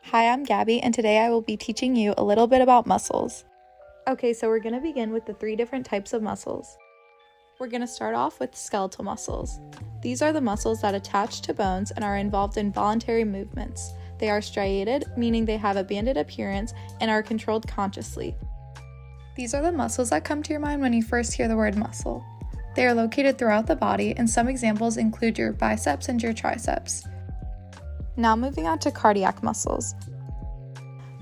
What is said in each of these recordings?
Hi, I'm Gabby, and today I will be teaching you a little bit about muscles. Okay, so we're going to begin with the 3 different types of muscles. We're going to start off with skeletal muscles. These are the muscles that attach to bones and are involved in voluntary movements. They are striated, meaning they have a banded appearance and are controlled consciously. These are the muscles that come to your mind when you first hear the word muscle. They are located throughout the body, and some examples include your biceps and your triceps. Now moving on to cardiac muscles.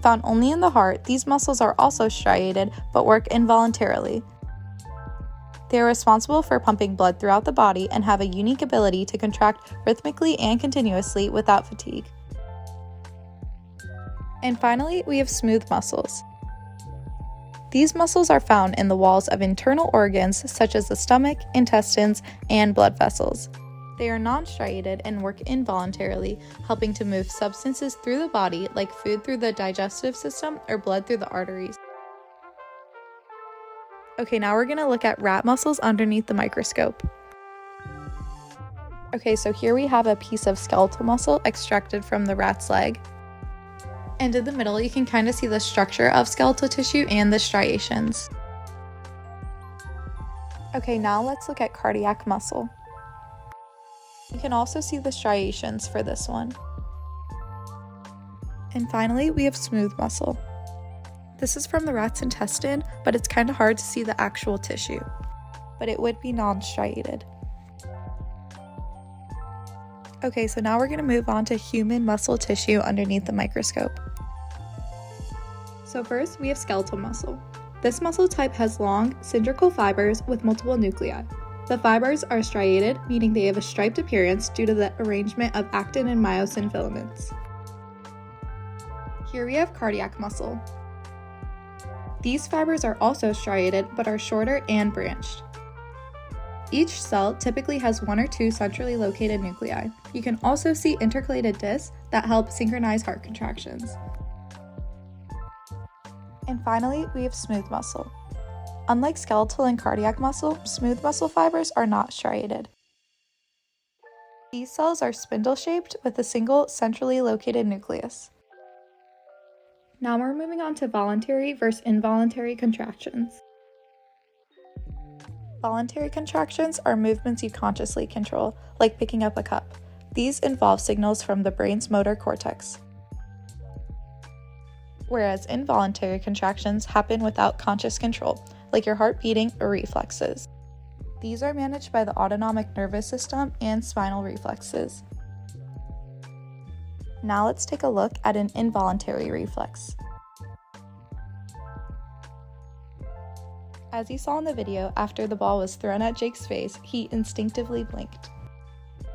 Found only in the heart, these muscles are also striated but work involuntarily. They are responsible for pumping blood throughout the body and have a unique ability to contract rhythmically and continuously without fatigue. And finally, we have smooth muscles. These muscles are found in the walls of internal organs such as the stomach, intestines, and blood vessels. They are non-striated and work involuntarily, helping to move substances through the body like food through the digestive system or blood through the arteries. Okay, now we're going to look at rat muscles underneath the microscope. Okay, so here we have a piece of skeletal muscle extracted from the rat's leg. And in the middle, you can kind of see the structure of skeletal tissue and the striations. Okay, now let's look at cardiac muscle. You can also see the striations for this one. And finally, we have smooth muscle. This is from the rat's intestine, but it's kind of hard to see the actual tissue, but it would be non-striated. Okay, so now we're going to move on to human muscle tissue underneath the microscope. So first, we have skeletal muscle. This muscle type has long, cylindrical fibers with multiple nuclei. The fibers are striated, meaning they have a striped appearance due to the arrangement of actin and myosin filaments. Here we have cardiac muscle. These fibers are also striated, but are shorter and branched. Each cell typically has 1 or 2 centrally located nuclei. You can also see intercalated discs that help synchronize heart contractions. And finally, we have smooth muscle. Unlike skeletal and cardiac muscle, smooth muscle fibers are not striated. These cells are spindle-shaped with a single centrally located nucleus. Now we're moving on to voluntary versus involuntary contractions. Voluntary contractions are movements you consciously control, like picking up a cup. These involve signals from the brain's motor cortex. Whereas involuntary contractions happen without conscious control, like your heart beating or reflexes. These are managed by the autonomic nervous system and spinal reflexes. Now let's take a look at an involuntary reflex. As you saw in the video, after the ball was thrown at Jake's face, he instinctively blinked.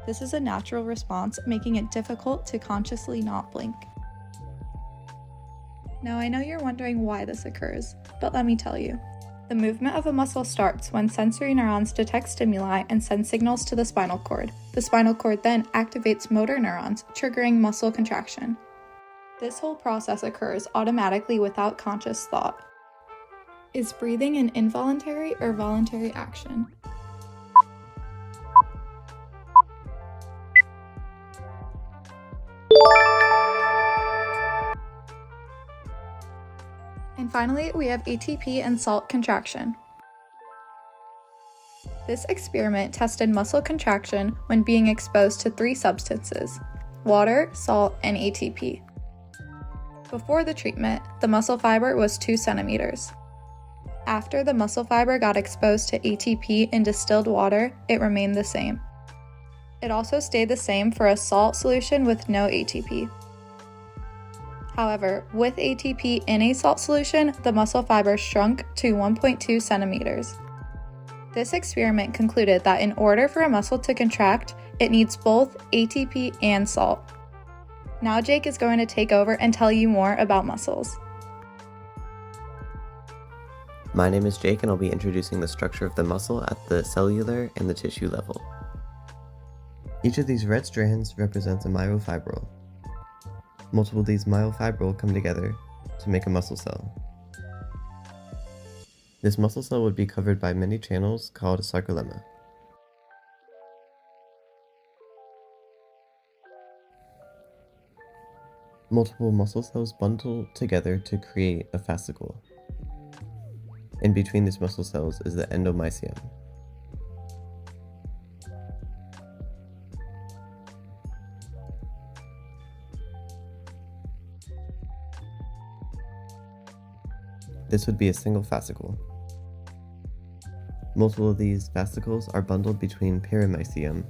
This is a natural response, making it difficult to consciously not blink. Now I know you're wondering why this occurs, but let me tell you. The movement of a muscle starts when sensory neurons detect stimuli and send signals to the spinal cord. The spinal cord then activates motor neurons, triggering muscle contraction. This whole process occurs automatically without conscious thought. Is breathing an involuntary or voluntary action? And finally, we have ATP and salt contraction. This experiment tested muscle contraction when being exposed to 3 substances: water, salt, and ATP. Before the treatment, the muscle fiber was 2 centimeters. After the muscle fiber got exposed to ATP in distilled water, it remained the same. It also stayed the same for a salt solution with no ATP. However, with ATP in a salt solution, the muscle fiber shrunk to 1.2 centimeters. This experiment concluded that in order for a muscle to contract, it needs both ATP and salt. Now Jake is going to take over and tell you more about muscles. My name is Jake and I'll be introducing the structure of the muscle at the cellular and the tissue level. Each of these red strands represents a myofibril. Multiple of these myofibril come together to make a muscle cell. This muscle cell would be covered by many channels called a sarcolemma. Multiple muscle cells bundle together to create a fascicle. In between these muscle cells is the endomysium. This would be a single fascicle. Multiple of these fascicles are bundled between perimysium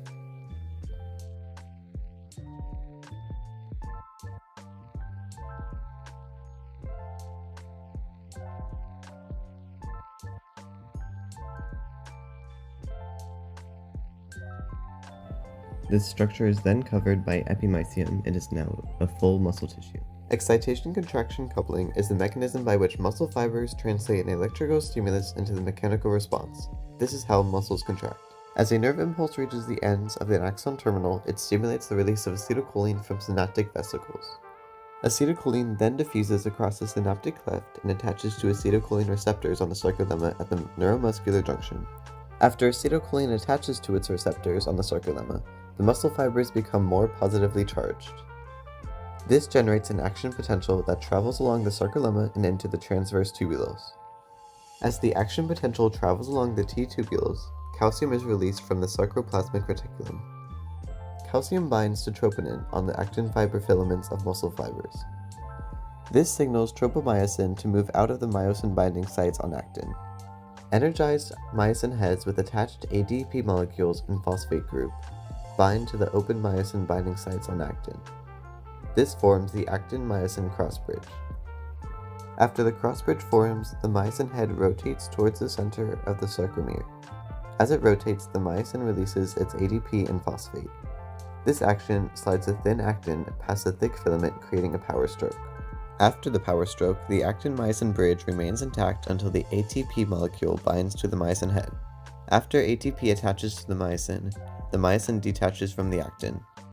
This structure is then covered by epimysium and is now a full muscle tissue. Excitation-contraction coupling is the mechanism by which muscle fibers translate an electrical stimulus into the mechanical response. This is how muscles contract. As a nerve impulse reaches the ends of the axon terminal, it stimulates the release of acetylcholine from synaptic vesicles. Acetylcholine then diffuses across the synaptic cleft and attaches to acetylcholine receptors on the sarcolemma at the neuromuscular junction. After acetylcholine attaches to its receptors on the sarcolemma, the muscle fibers become more positively charged. This generates an action potential that travels along the sarcolemma and into the transverse tubules. As the action potential travels along the T-tubules, calcium is released from the sarcoplasmic reticulum. Calcium binds to troponin on the actin fiber filaments of muscle fibers. This signals tropomyosin to move out of the myosin binding sites on actin. Energized myosin heads with attached ADP molecules and phosphate group bind to the open myosin binding sites on actin. This forms the actin-myosin crossbridge. After the crossbridge forms, the myosin head rotates towards the center of the sarcomere. As it rotates, the myosin releases its ADP and phosphate. This action slides the thin actin past the thick filament, creating a power stroke. After the power stroke, the actin-myosin bridge remains intact until the ATP molecule binds to the myosin head. After ATP attaches to the myosin detaches from the actin.